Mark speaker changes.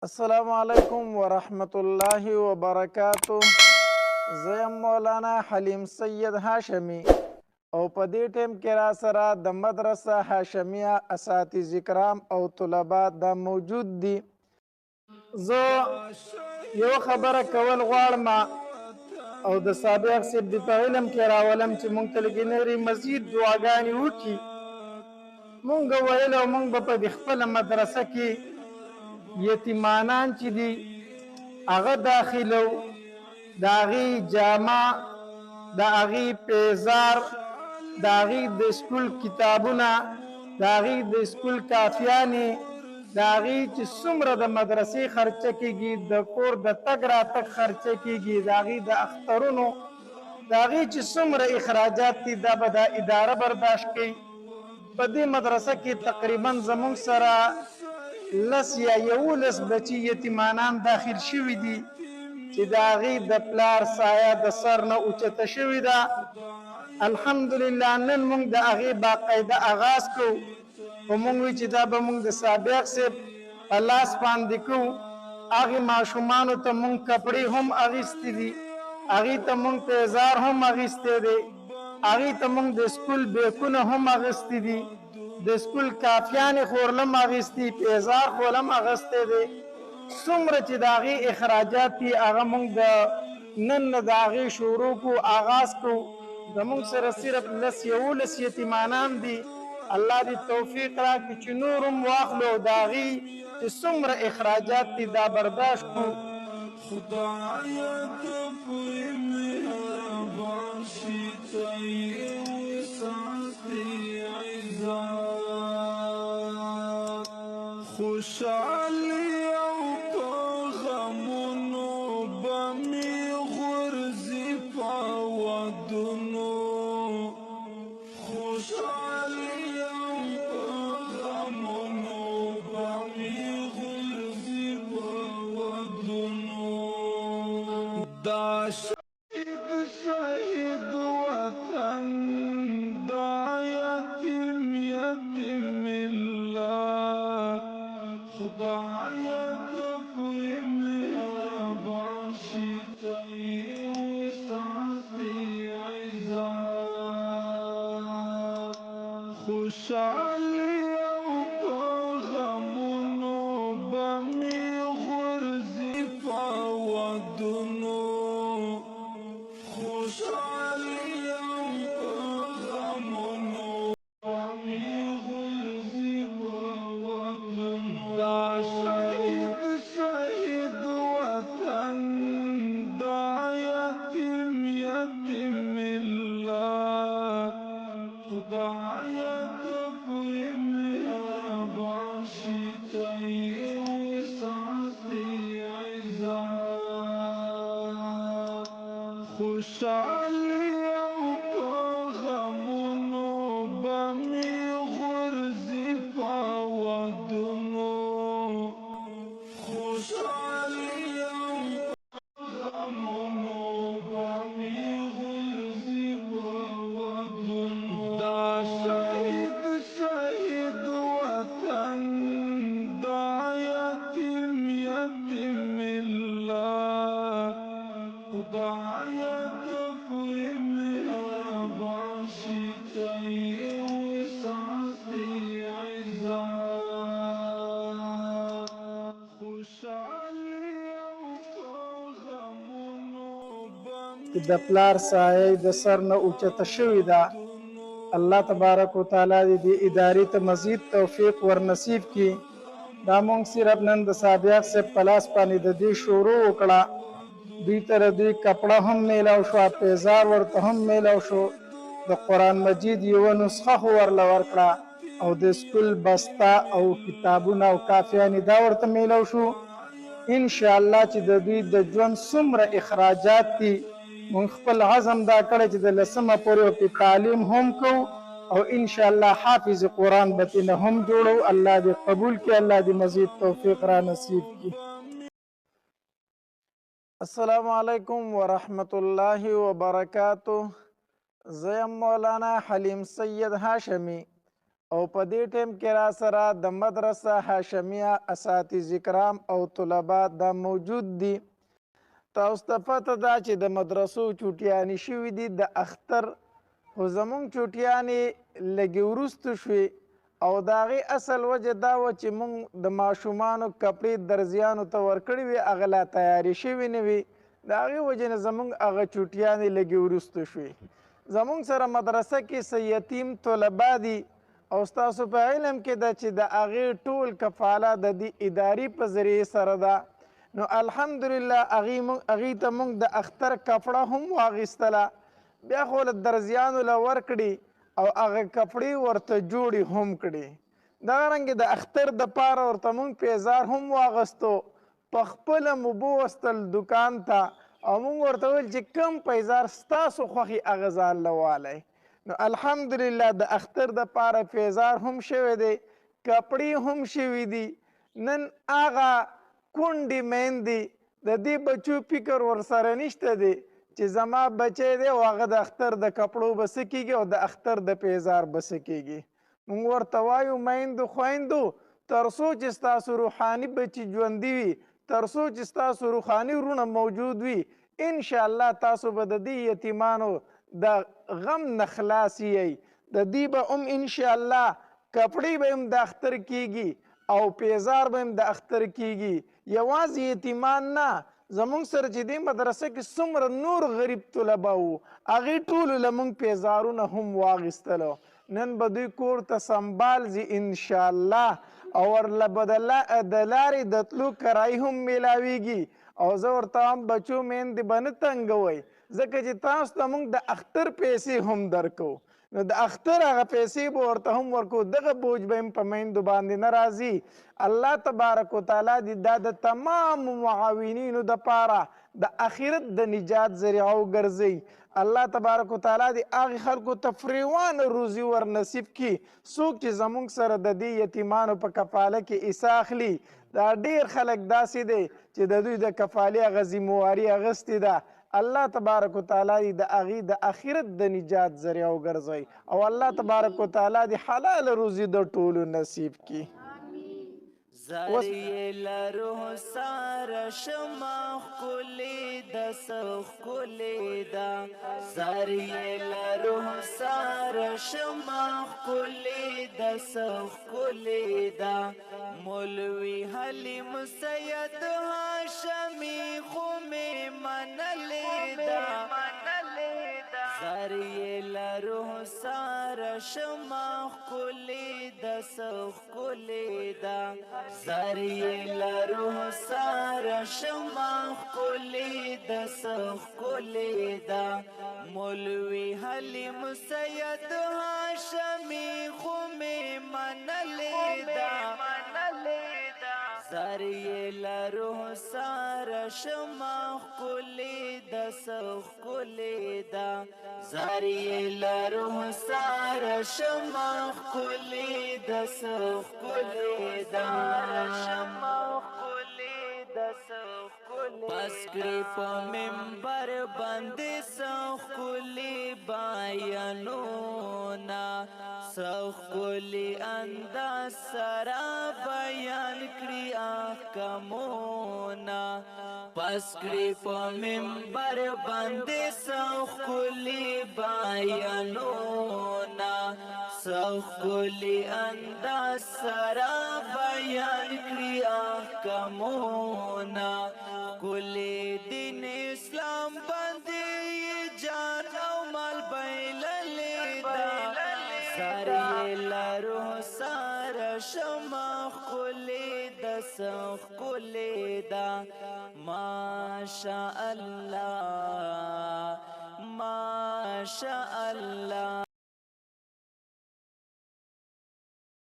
Speaker 1: السلام علیکم ورحمت الله وبرکاتو. زه یم مولانا حلیم سید هاشمی او په دې ټیم کې را سره د مدرسه هاشمیه اساتذ کرام او طلبا دا موجود دي. زه یو خبره کول غواړم او د سابق صاحب د په علم کې راولم چې مونږ ته لږې نورې مزید دعاګانې وکړي. مونږ ویل او مونږ به په خپله مدرسه کې یتیمانان چې دي هغه داخلو، د هغې جامه، د هغې پیزار، د هغې د سکول کتابونه، د هغې د سکول کافیانې، د هغې چې څومره د مدرسې خرچه کېږي، د کور د تګ راتګ خرچه کېږي، د هغې د اخترونو، د هغې چې څومره اخراجات دي دا به دا اداره برداشت کوي. په دې مدرسه کې تقریبا زموږ سره 10 یا 11 بچي یتیمانان داخل شوي دي چې د هغې د پلار سایه د سر نه اوچته شوې ده. الحمدلله نن موږ د هغې باقاعده آغاز کوو، خو موږ وایو چې دا به موږ د سابق صاحب په لاس باندې کوو. هغې ماشومانو ته موږ کپړې هم اخیستې دي، هغې ته موږ پیزار هم اخیستی دی، هغې ته موږ د سکول بیکونه هم اخیستې دي، د سکول کافیانې خورلم اخیستي، پیزار خورلم اخیستی دی. څومره چې د هغې اخراجات دي هغه موږ د نن نه د هغې شروع کو آغاز کو. زموږ سره صرف 10-11 یتیمانان دي. الله دې توفیق راکړي چې نور هم واخلو، د هغې چې څومره اخراجات دي دا برداشت کو.
Speaker 2: خدایا ته پوی مهربان شي ته یې ساتي عزت خوشحالي او په غمونو به مې غورځي په ودونو خوشحالي او په غمونو به مې غورځي په ودونو دا شهید وطن دا یتیم الله خدایا ته پوی مهربان شي ته یې ساتي عزت خوشحالي او په غمونو به مې غورځي په ودونو خوشحالي او په غمونو به مې غورځي په ودونو دا شهید وطن دا یتیم الله خدایا ته پوی مهربان شي ته یې ساتي عزت خوشحالي او په غمونو به مې غورځي په ودونو خوشحالي او په غمونو به مې غورځي په ودونو دا شهید وطن دا یتیم الله خدایا ته پوی مهربان شي ته یې ساتي عزت خوشحالي او په غمونو به
Speaker 1: چې د پلار سایه د سر نه اوچته شوې ده. الله تبارک وتعالی دې ادارې ته مزید توفیق ورنصیب کړي. دا مونږ صرف نن د سابق صاحب په لاس باندې د دې شروع وکړه. دوی ته دوی کپړه هم میلاو شوه، پیزار ورته هم میلاو شو، د قرآن مجید یوه نسخه خو ورله ورکړه او د سکول بسته او کتابونه او کافیانې دا ورته میلاو شو. انشاءالله چې د دوی د ژوند څومره اخراجات دي مونږ خپل عزم دا کړی چې د 10مه پورې په تعلیم هم کوو او انشاءالله حافظ قرآن به ترېنه هم جوړو. الله دې قبول کړي، الله دې مزید توفیق را نصیب کړي. السلام علیکم ورحمت الله وبرکاتو. زه یم مولانا حلیم سید هاشمی او په دې ټیم کې را سره د مدرسه هاشمیه اساتذې کرام او طلبا دا موجود دي. تاسو ته پته ده چې د مدرسو چوټیانې شوي دي د اختر، خو زمونږ چوټیانې لږې وروسته شوې او د هغې اصل وجه دا وه چې مونږ د ماشومانو کپړې درزیانو ته ورکړې وې، هغه لا تیارې شوې نه وې، د هغې وجې نه زمونږ هغه چوټیانې لږې وروسته شوې. زمونږ سره مدرسه کې څه یتیم طلبا دي او ستاسو په علم کې ده چې د هغې ټول کفاله د دې ادارې په ذریعې سره ده. نو الحمدلله هغې ته موږ د اختر کپړه هم واخیستله، بیا خو له درزیانو له ورکړي او هغه کپړې ورته جوړې هم کړې. دغه رنګې د اختر دپاره ورته موږ پیزار هم واغستو، په خپله مو بوستل دکان ته او موږ ورته ویل چې کوم پیزار ستاسو خوښي هغه ځان له والی. نو الحمدلله د اختر دپاره پیزار هم شوی دی، کپړې هم شوي دي. نن هغه کونډې میندې د دې بچو فکر ورسره نشته دی چې زما بچی دی او هغه د اختر د کپړو به څه کېږي او د اختر د پیزار به څه کېږي. موږ ورته وایو میندو خویندو تر څو چې ستاسو روحاني بچي ژوندي وي، تر څو چې ستاسو روحاني وروڼه موجود وي، انشاءالله تاسو به د دې یتیمانو د غم نه خلاص یئ. د دې به هم انشاءالله کپړې به هم د اختر کېږي او پیزار به هم د اختر کېږي. یوازې یتیمان نه، زمونږ سره چې دې مدرسه کې څومره نور غریب طلبه وو هغې ټولو له مونږ پیزارونه هم واخیستلو. نن به دوی کور ته سنبال ځي انشاءالله او ورله به د لارې د تلو کرایي هم میلاویږي او زه ورته هم بچو میندې به نه تنګوئ ځکه چې تاسو ته مونږ د اختر پیسې هم درکو. نو د اختر هغه پیسې به ورته هم ورکو، دغه بوج به هم په میندو باندې نه راځي. الله تبارک وتعالی دې دا د تمامو معاونینو دپاره د آخرت د نجات ذریعه وګرځوي. الله تبارک وتعالی دې هغې خلکو ته فریوانه روزي ور نصیب کړي څوک چې زموږ سره د دې یتیمانو په کفاله کې حصه اخلي. دا ډېر خلک داسې دی چې د دوی د کفالې هغه ذمواري اخیستې ده. الله تبارک وتعالی د هغې د آخرت د نجات ذریعه وګرځوي او الله تبارک وتعالی د حلال روزي د ټولو نصیب کړي.
Speaker 3: زاری لروح سارا شما خلی دا سخ خلی دا زاری لروح سارا شما خلی دا سخ خلی دا مولوی حلیم سید هاشمی خومی منلی دا زاری لروح سارا شما خلی دا سخ خلی دا زاری لروح سارا شما خلی دا سخ خلی دا مولوی حلیم سید هاشمی خومی منلی دا زاری لروح سارا شما خلی دا سخ خلی دا زاری لروح سارا شما خلی دا سخ خلی دا پس کری پا منبر بندی سخ کلی بیانونا سخ کلی انداز سرا بیان کری احکامونا پس کری پا منبر بندی سخ کلی بیانونا سخ کلی انداز سرا بیان کری احکامونا کلی دین اسلام بندی جان او مال بیللی دا ساری لروح سارا شما خلی دا سخ کلی دا ماشاء اللہ